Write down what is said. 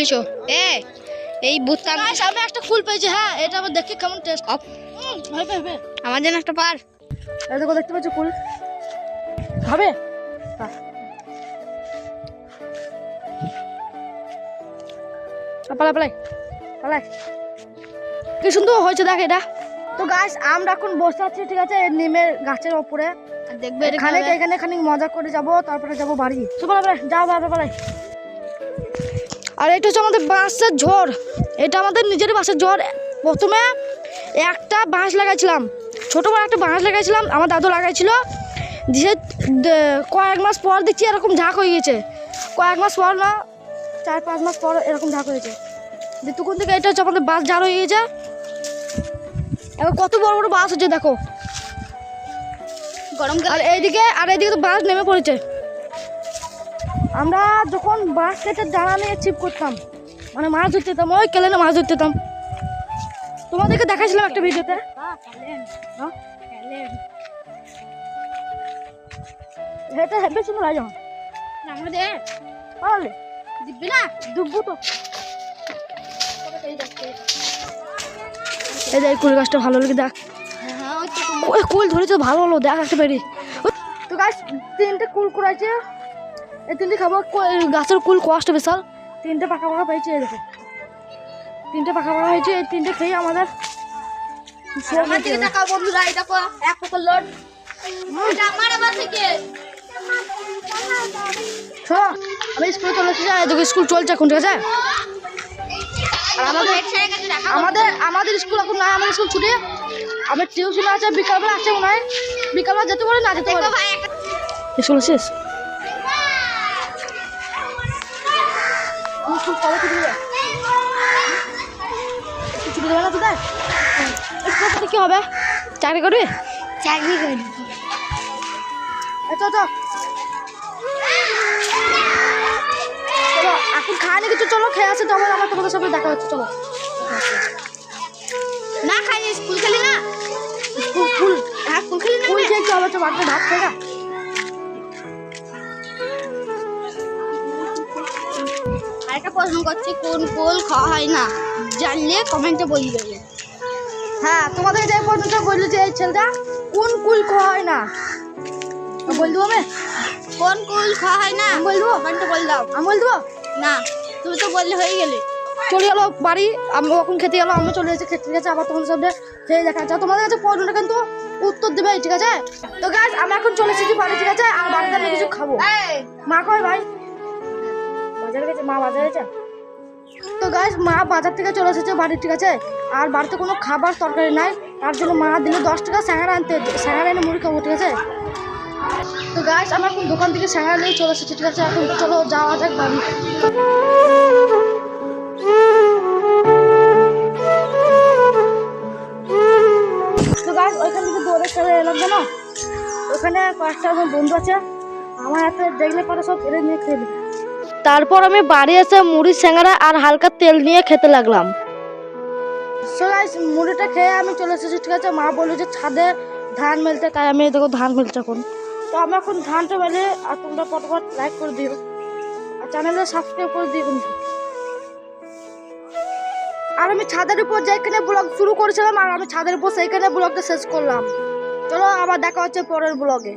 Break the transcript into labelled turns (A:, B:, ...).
A: লিচো এই বুতটা
B: আমি একটা ফুল পেয়েছি। হ্যাঁ, এটা আবার দেখি কেমন টেস্ট।
A: আমার জন্য একটা পার।
B: এই দেখো, দেখতে পাচ্ছ ফুল হবে। পালাই পালাই পালাই, কি সুন্দর হয়েছে দেখ এটা। তো গাছ আমরা এখন বসে আছি, ঠিক আছে, নিমের গাছের ওপরে।
A: দেখবে
B: এখানে খানিক মজা করে যাব, তারপরে যাব বাড়ি। যাও পালাই। আর এটা হচ্ছে আমাদের বাঁশের ঝড়। এটা আমাদের নিজের বাঁশের ঝড়। প্রথমে একটা বাঁশ লাগাইছিলাম, ছোটো বড় একটা বাঁশ লাগাইছিলাম, আমার দাদু লাগাইছিল। দিয়ে কয়েক মাস পর দেখছি এরকম ঝাঁক হয়ে গেছে। কয়েক মাস পর না, 4-5 মাস পর এরকম ঝাঁক হয়েছে। দিয়ে তখন থেকে এটা হচ্ছে আমাদের বাঁশ ঝাড় হয়ে গেছে। এবার কত বড় বড় বাঁশ হচ্ছে দেখো।
A: গরমকাল।
B: আর এইদিকে তো বাঁশ নেমে পড়েছে। আমরা যখন বাঁশ কেটে ডাঙা নিয়ে ছিপ করতাম, মানে মাছ ধরতে যেতাম, ওই কেলেনে মাছ ধরতে যেতাম। তোমাদেরকে দেখাইছিলাম একটা ভিডিওতে। এটা হেবে শুনো রাজা
A: আমাদের
B: পারলে
A: দিবি না
B: ডুববো তো। এই দেখ কুল গাছটা ভালো লাগে, দেখ ওই কুল ধরেছে, ভালো হলো, দেখ একটা বেরি। তো গাছ 3টে কুল কুড়াইছে, এই 3টে খাবো। গাছের কুল কষ্ট বিশাল। 3টে পাকা পেয়েছে, এই দেখো 3টে পাকা হয়েছে। এই 3টে খেয়ে আমাদের
A: আমার দিকে তাকাও বন্ধুরা, এটা এক পকল লোড। এটা আমার আবার থেকে
B: আমি স্কুলে চলে এসেছি। দেখো স্কুল চলছে এখন, ঠিক আছে। আমাদের স্কুল এখন নাই, আমাদের স্কুল ছুটি। আমার টিউশন আছে, বিকালবেলা আছে মনে হয়। বিকালবেলা যেতে পারে, না যেতে পারে। স্কুল শেষ। স্কুল কবে ছুটি দেবে? ছুটি দেবে না তোদের? স্কুল কি হবে? চাকরি করবি?
A: চাকরি করি।
B: চলো এখন খায়নি কিছু, চলো খেয়ে আসে, তবে আমার তোমাদের সাথে দেখা হচ্ছে। চলো
A: না খাই, স্কুল খেলি না।
B: ফুল
A: হ্যাঁ, স্কুল খেলি না।
B: ফুল খেয়ে কি হবে? তো বাড়িতে ভাত খাই না।
A: আরেকটা প্রশ্ন করছি, কোন ফুল খাওয়া হয় না? জানলে কমেন্টে বলবে।
B: হ্যাঁ, তোমাদের যে পর্যন্ত বললো যে এই ছেলেটা কোন কুল খাওয়া হয় না, বল দেবো আমি।
A: কোন কুল খাওয়া হয় না
B: আমি বল দেবো,
A: কমেন্টে বল দাও।
B: আমি বল দেবো
A: না, তুমি তো বললে হয়ে গেলে।
B: চলে গেলো বাড়ি। আমি ওখান খেতে গেলো, আমি চলে এসেছি খেতে, ঠিক আছে। আবার তোমাদের সামনে খেয়ে দেখা যাচ্ছে। তোমাদের কাছে প্রশ্নটা কিন্তু উত্তর দেবে, ঠিক আছে। তো গাছ আমি এখন চলে এসেছি বাড়ি, ঠিক আছে। আর বাড়িতে আমি কিছু খাবো। মা কই ভাই? বাজারে গেছে, মা বাজারে গেছে। তো গাছ মা বাজার থেকে চলে এসেছে বাড়ি, ঠিক আছে। আর বাড়িতে কোনো খাবার তরকারি নাই, তার জন্য মা দিল 10 টাকা স্যাঙ্গারা আনতে। স্যাঙ্গারা এনে মুড়ি খাবো, ঠিক আছে। তো গাছ আমি এখন দোকান থেকে স্যাঙ্গারা নিয়ে চলে এসেছি, ঠিক আছে। এখন চলো যাওয়া যাক বাড়ি। তো গাছ ওইখান থেকে দৌড়ে চলে এলাম, জানো ওখানে কয়েকটা আমার বন্ধু আছে, আমার হাতে দেখলে পরে সব এনে নিয়ে খেয়ে দিবে। তারপর আমি বাড়ি এসে মুড়ি স্যাঙ্গারা আর হালকা তেল নিয়ে খেতে লাগলাম। সো গাইস মুড়িটা খেয়ে আমি চলে এসেছি, ঠিক আছে। মা বললো যে ছাদে ধান মেলতে, তাই আমি দেখো ধান মেলতে এখন। তো আমি এখন ধানটা মেলে, আর তোমরা ফটোফট লাইক করে দিও আর চ্যানেলটা সাবস্ক্রাইব করে দিও কিন্তু। আর আমি ছাদের উপর যেখানে ব্লগ শুরু করেছিলাম, আর আমি ছাদের উপর সেইখানে ব্লগটা শেষ করলাম। চলো আবার দেখা হচ্ছে পরের ব্লগে।